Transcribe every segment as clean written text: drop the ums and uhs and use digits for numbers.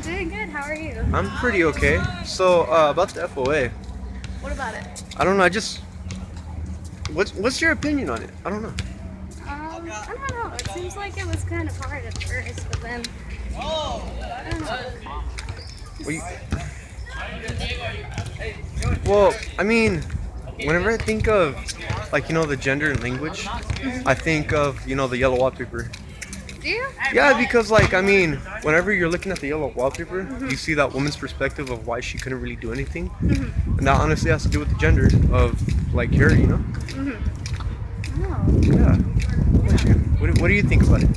I'm doing good. How are you? I'm pretty okay. So, about the FOA, What about it? I don't know. What's your opinion on it? I don't know. I don't know. It seems like it was kind of hard at first, but then I don't know. Well, well, I mean, whenever I think of the gender and language, I think of the yellow wallpaper. Do you? Yeah, because whenever you're looking at the yellow wallpaper, you see that woman's perspective of why she couldn't really do anything, and that honestly has to do with the gender of her. No. Yeah. What do you think about it?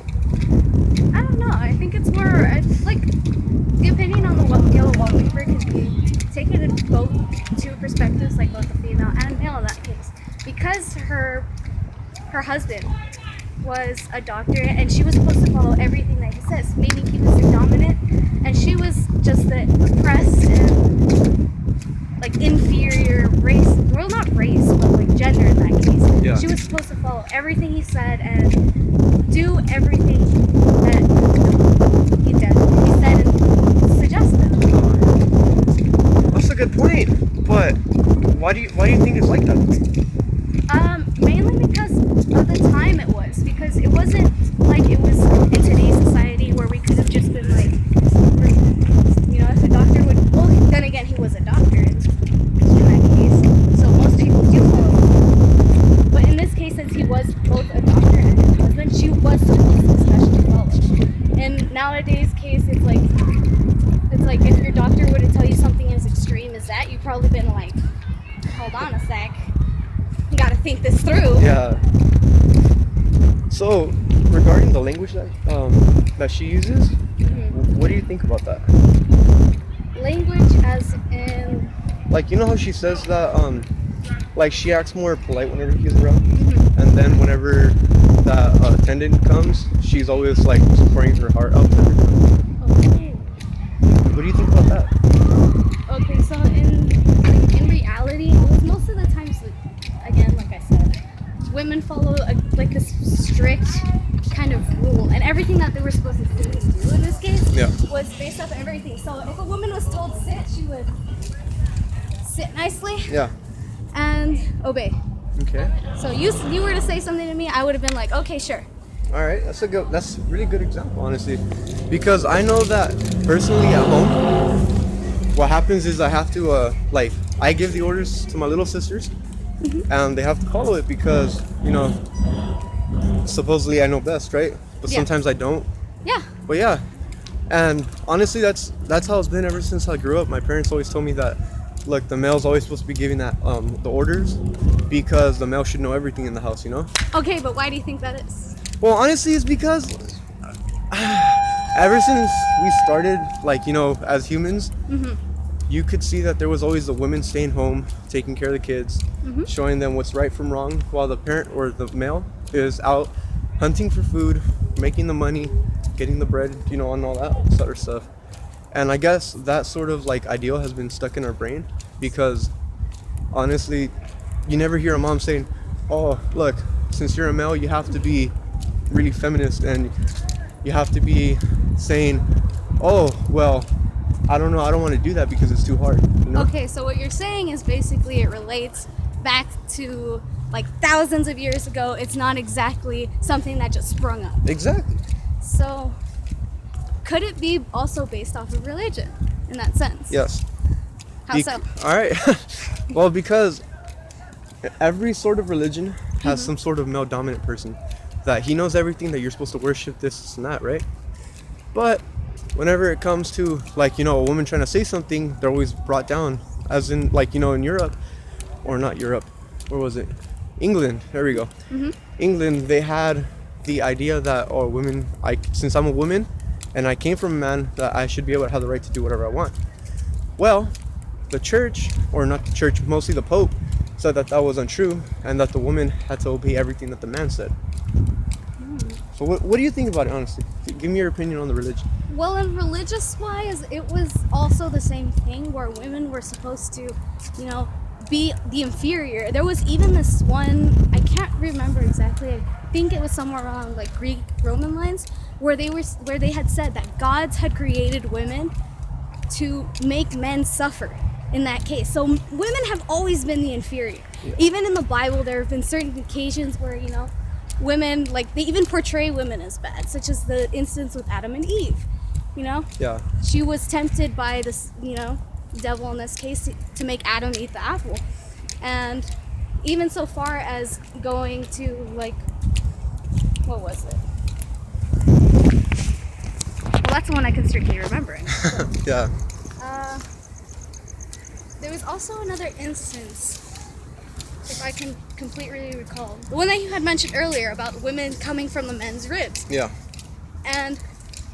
I don't know. I think it's more like the opinion on the yellow wallpaper can be taken in both two perspectives, like both the female and male in that case, because her husband was a doctor and she was supposed to follow everything that he says, meaning he was the dominant and she was just the oppressed and like inferior race, well not race but like gender in that case. Yeah. She was supposed to follow everything he said and do everything that he said and suggested. That's a good point, but why do you think it's like that? Mainly because of the time it was. Because it wasn't like it was in today's society where we could have just been like, if a doctor would, well, then again, he was a doctor in that case, so most people do follow him. But in this case, since he was both a doctor and his husband, she was supposed to especially follow. In nowadays case, it's like if your doctor were to tell you something as extreme as that, you've probably been like, hold on a sec. You gotta think this through. Yeah. So, regarding the language that she uses, what do you think about that? Language as in... Like, you know how she says that, she acts more polite whenever he's around? And then whenever that attendant comes, she's always, pouring her heart out to her. Okay. What do you think about that? Okay, so in reality, most of the times, again, like I said, women follow this strict kind of rule, and everything that they were supposed to do in this case was based off everything. So if a woman was told sit, she would sit nicely and obey. Okay. So you were to say something to me, I would have been like, okay, sure. All right, that's a really good example, honestly, because I know that personally at home, what happens is I have to I give the orders to my little sisters, and they have to follow it because supposedly I know best, right? But sometimes I don't. Yeah. But yeah, and honestly, that's how it's been ever since I grew up. My parents always told me that, look, the male's always supposed to be giving that the orders because the male should know everything in the house, Okay, but why do you think that is? Well, honestly, it's because ever since we started, as humans, you could see that there was always the women staying home, taking care of the kids, showing them what's right from wrong, while the parent or the male is out hunting for food, making the money, getting the bread, and all that sort of stuff. And I guess that sort of ideal has been stuck in our brain because honestly, you never hear a mom saying, oh, look, since you're a male, you have to be really feminist and you have to be saying, oh, well, I don't know, I don't want to do that because it's too hard. Okay, so what you're saying is basically it relates back to thousands of years ago. It's not exactly something that just sprung up. Exactly. So could it be also based off of religion in that sense? Yes. How so? All right. Well, because every sort of religion has some sort of male dominant person that he knows everything, that you're supposed to worship this and that, right? But whenever it comes to a woman trying to say something, they're always brought down, as in in Europe, or not Europe, where was it? England. There we go. England, they had the idea that since I'm a woman and I came from a man, that I should be able to have the right to do whatever I want. Well, the church, or not the church, mostly the Pope, said that was untrue and that the woman had to obey everything that the man said. So what do you think about it, honestly? Give me your opinion on the religion. Well, in religious wise, it was also the same thing where women were supposed to, be the inferior. There was even this one, I can't remember exactly, I think it was somewhere around Greek Roman lines, where they had said that gods had created women to make men suffer in that case. So women have always been the inferior. Even in the Bible, there have been certain occasions where, women, like, they even portray women as bad, such as the instance with Adam and Eve. Yeah. She was tempted by this, devil in this case to make Adam eat the apple. And even so far as going to, like, what was it? Well, that's the one I can strictly remembering. Yeah. There was also another instance, if I can completely recall, the one that you had mentioned earlier about women coming from the men's ribs. Yeah. And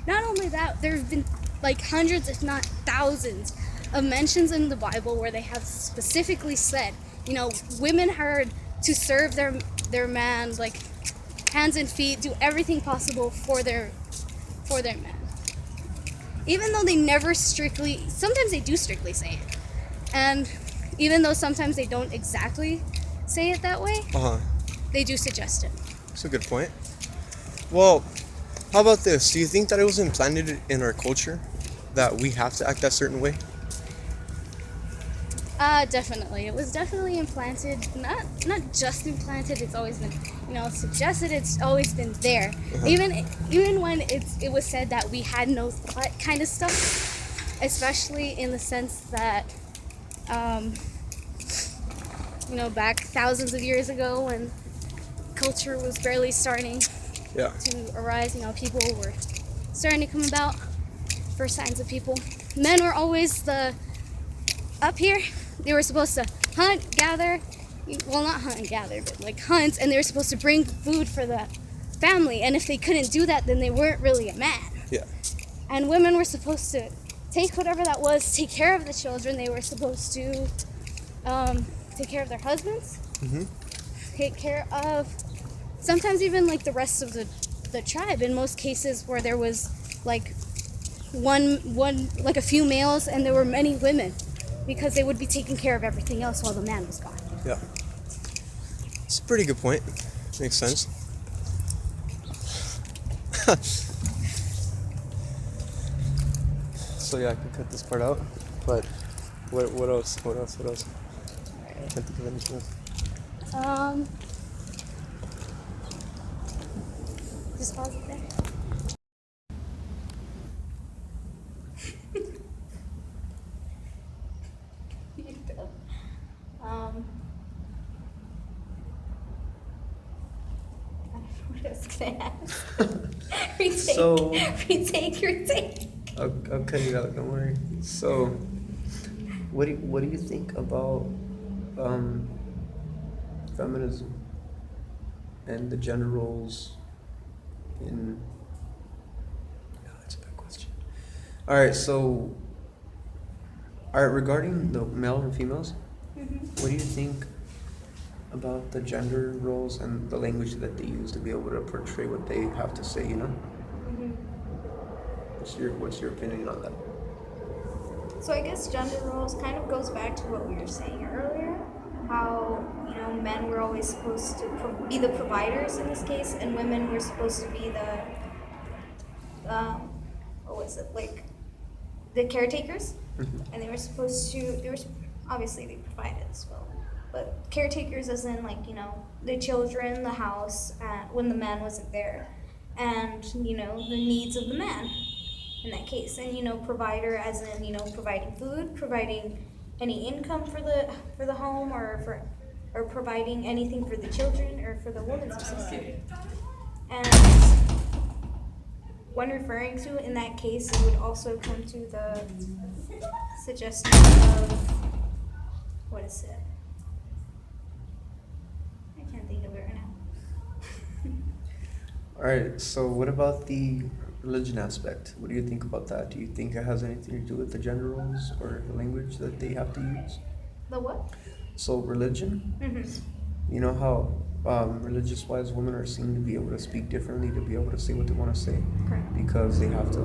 not only that, there have been like hundreds, if not thousands, of mentions in the Bible where they have specifically said, women are to serve their man, like, hands and feet, do everything possible for their man. Even though they never strictly, sometimes they do strictly say it. And even though sometimes they don't exactly say it that way, they do suggest it. That's a good point. Well, how about this? Do you think that it was implanted in our culture that we have to act that certain way? Definitely. It was definitely implanted. Not just implanted. It's always been, suggested. It's always been there. Even when it was said that we had no thought, kind of stuff. Especially in the sense that, back thousands of years ago when culture was barely starting to arise. People were starting to come about. First signs of people. Men were always up here. They were supposed to hunt, gather, well, not hunt and gather, but like hunt, and they were supposed to bring food for the family, and if they couldn't do that, then they weren't really a man. Yeah. And women were supposed to take whatever that was, take care of the children. They were supposed to take care of their husbands, take care of sometimes even like the rest of the tribe. In most cases where there was like one like a few males and there were many women, because they would be taking care of everything else while the man was gone. Yeah. It's a pretty good point. Makes sense. So yeah, I can cut this part out. But what else? I can't think of anything else. Just pause it there. What I was gonna ask. Retake your take. I'll cut it out. Don't worry. So, what do you think about feminism and the gender roles in? No, that's a big question. All right. So, regarding the male and females, what do you think about the gender roles and the language that they use to be able to portray what they have to say? What's your opinion on that? So I guess gender roles kind of goes back to what we were saying earlier, how men were always supposed to be the providers in this case, and women were supposed to be the caretakers, and they were obviously they provided as well, but caretakers as in the children, the house, when the man wasn't there, and the needs of the man in that case, and provider as in providing food, providing any income for the home, or providing anything for the children or for the woman specifically. And when referring to in that case, it would also come to the suggestion of what is it? I can't think of it right now. All right. So, what about the religion aspect? What do you think about that? Do you think it has anything to do with the gender roles or the language that they have to use? The what? So religion, you know how religious-wise women are seen to be able to speak differently, to be able to say what they want to say, Correct. because they have to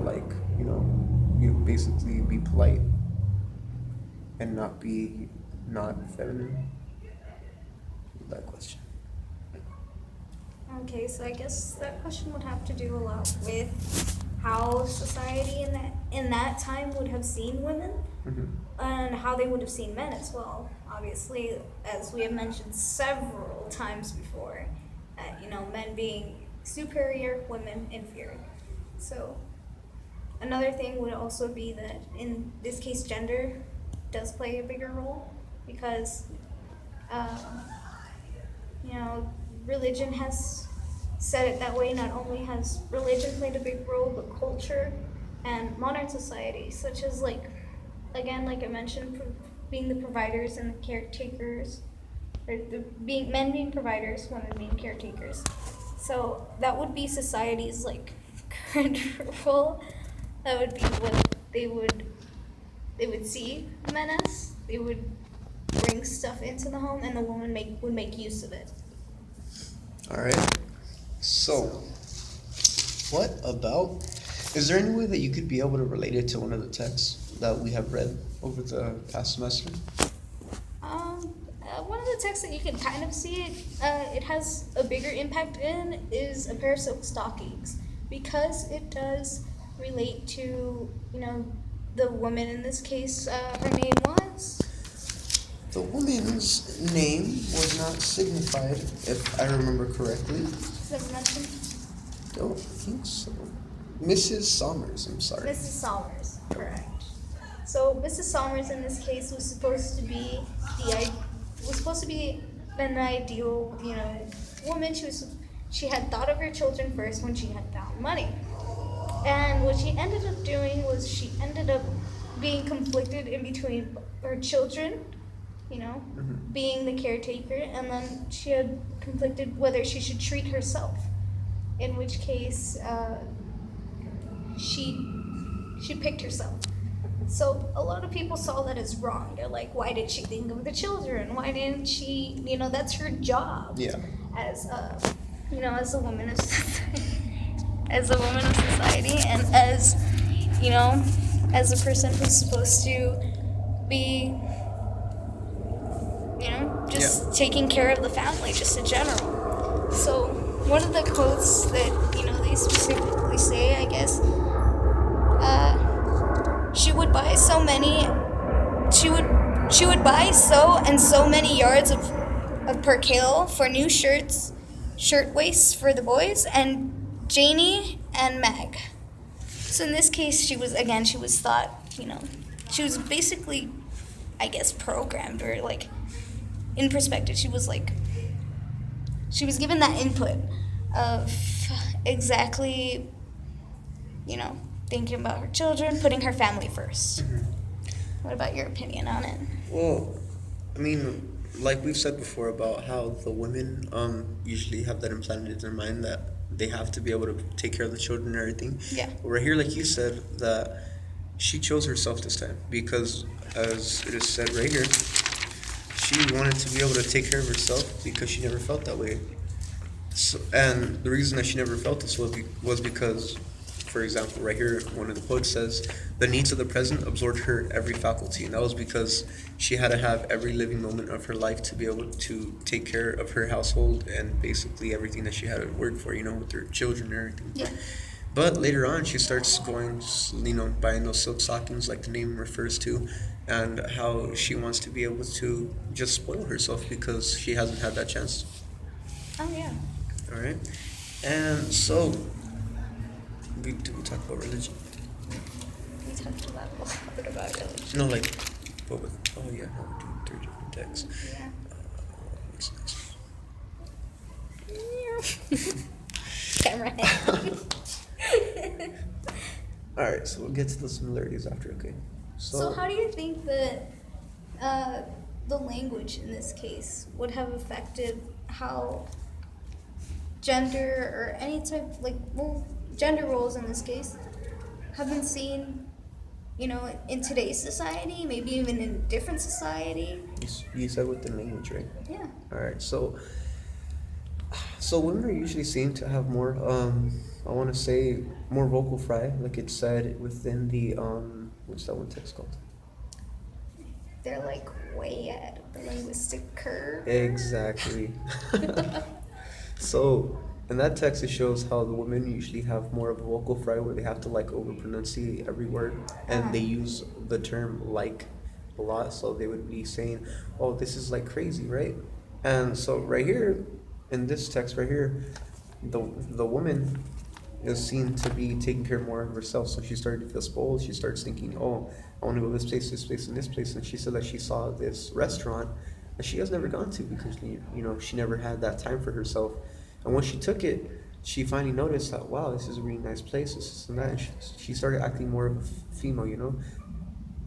you basically be polite and not feminine. That question. Okay, so I guess that question would have to do a lot with how society in that time would have seen women Mhm. and how they would have seen men as well. Obviously, as we have mentioned several times before, men being superior, women inferior. So another thing would also be that in this case, gender does play a bigger role because, um, religion has said it that way. Not only has religion played a big role, but culture and modern society, such as again, like I mentioned, being the providers and the caretakers, or men being providers, women being caretakers. So that would be society's current role. That would be what they would see men as. They would bring stuff into the home, and the woman would make use of it. All right. So, what about? Is there any way that you could be able to relate it to one of the texts that we have read over the past semester? One of the texts that you can kind of see it has a bigger impact in is a pair of silk stockings, because it does relate to the woman in this case. Her name was. The woman's name was not signified, if I remember correctly. Is that mentioned? Don't think so. Mrs. Somers, I'm sorry. Mrs. Somers, correct. So Mrs. Somers in this case was supposed to be an ideal, woman. She had thought of her children first when she had found money. And what she ended up doing was she ended up being conflicted in between her children, being the caretaker, and then she had conflicted whether she should treat herself. In which case, she picked herself. So a lot of people saw that as wrong. They're like, why did she think of the children? Why didn't she, that's her job. Yeah. As as a woman of society, and as a person who's supposed to be, just taking care of the family, just in general. So one of the quotes that they specifically say, I guess, she would buy so and so many yards of percale for new shirtwaists for the boys, and Janie and Meg. So in this case, she was thought, she was basically, I guess, programmed, or in perspective, she was given that input of exactly, thinking about her children, putting her family first. Mm-hmm. What about your opinion on it? Well, I mean, like we've said before about how the women usually have that implanted in their mind that they have to be able to take care of the children and everything. Yeah. But right here, like you said, that she chose herself this time because, as it is said right here, she wanted to be able to take care of herself because she never felt that way. So, and the reason that she never felt this was because, for example, right here, one of the quotes says, the needs of the present absorbed her every faculty. And that was because she had to have every living moment of her life to be able to take care of her household and basically everything that she had to work for, with her children and everything. Yeah. But later on, she starts going, buying those silk stockings like the name refers to, and how she wants to be able to just spoil herself because she hasn't had that chance. Oh, yeah. All right. And so, we talk about religion? We talked about a little bit about religion. No, what with, oh yeah, no, we're doing 3 different texts. Yeah. What's next? Camera head. All right, so we'll get to the similarities after, okay? So how do you think that the language in this case would have affected how gender or any type, gender roles in this case, have been seen, in today's society, maybe even in a different society? You said with the language, right? Yeah. All right, so women are usually seen to have more, I want to say, more vocal fry, like it said within the, what's that one text called? They're way ahead of the linguistic curve. Exactly. So In that text, it shows how the women usually have more of a vocal fry where they have to like over pronunciate every word, and they use the term like a lot. So they would be saying, "Oh, this is like crazy, right?" And so right here, in this text right here, the woman is seen to be taking care more of herself. So she started to feel spoiled. She starts thinking, "Oh, I want to go this place, and this place." And she said that she saw this restaurant that she has never gone to because she never had that time for herself. And when she took it, she finally noticed that, wow, this is a really nice place, this and that. And she started acting more of a female,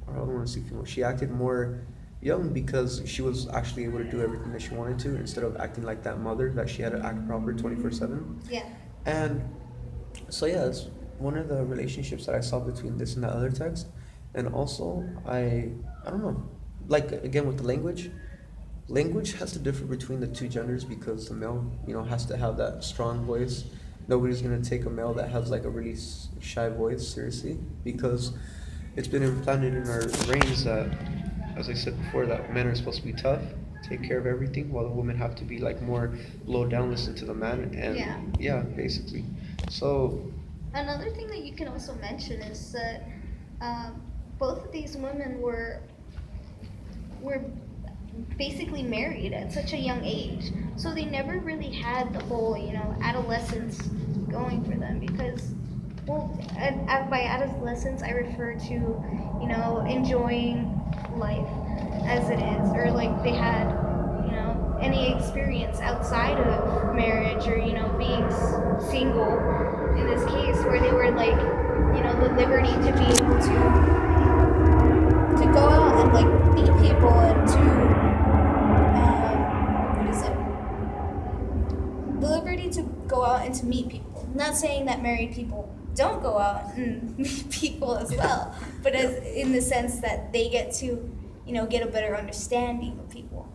Or I don't want to say female. She acted more young because she was actually able to do everything that she wanted to instead of acting like that mother that she had to act proper 24/7. Yeah. And so yeah, it's one of the relationships that I saw between this and the other text. And also, I don't know, like again with the language has to differ between the two genders because the male, has to have that strong voice. Nobody's gonna take a male that has like a really shy voice seriously because it's been implanted in our brains that, as I said before, that men are supposed to be tough, take care of everything, while the women have to be like more low down, listen to the man, and yeah, basically. So Another thing that you can also mention is that both of these women were basically married at such a young age, so they never really had the whole adolescence going for them because, well, by adolescence I refer to enjoying life as it is, or like they had any experience outside of marriage or being single in this case, where they were like the liberty to be able to go out and like meet people and to the liberty to go out and to meet people. I'm not saying that married people don't go out and meet people as well, but as in the sense that they get to get a better understanding of people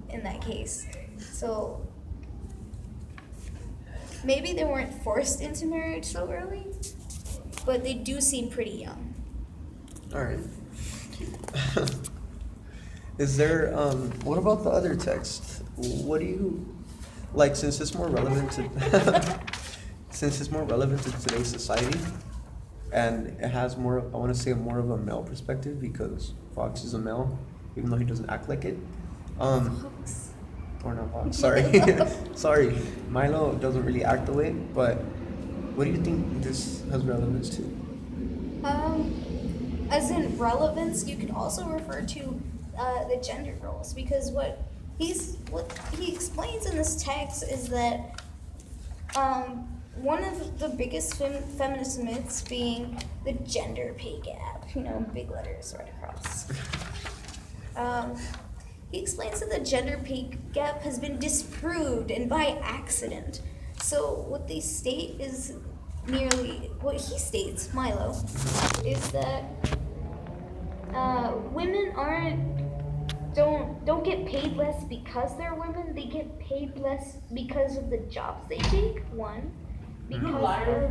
in that case. So maybe they weren't forced into marriage so early, but they do seem pretty young. all right. Is there what about the other text? What do you like, since it's more relevant to since it's more relevant to today's society, and it has more, I want to say, more of a male perspective because Fox is a male, even though he doesn't act like it. Or not Fox, sorry. Sorry, Milo doesn't really act the way, but what do you think this has relevance to? As in relevance, you can also refer to the gender roles, because what he explains in this text is that one of the biggest feminist myths being the gender pay gap, big letters right across. He explains that the gender pay gap has been disproved and by accident. So what they state is what he states, Milo, is that women don't get paid less because they're women. They get paid less because of the jobs they take. One, because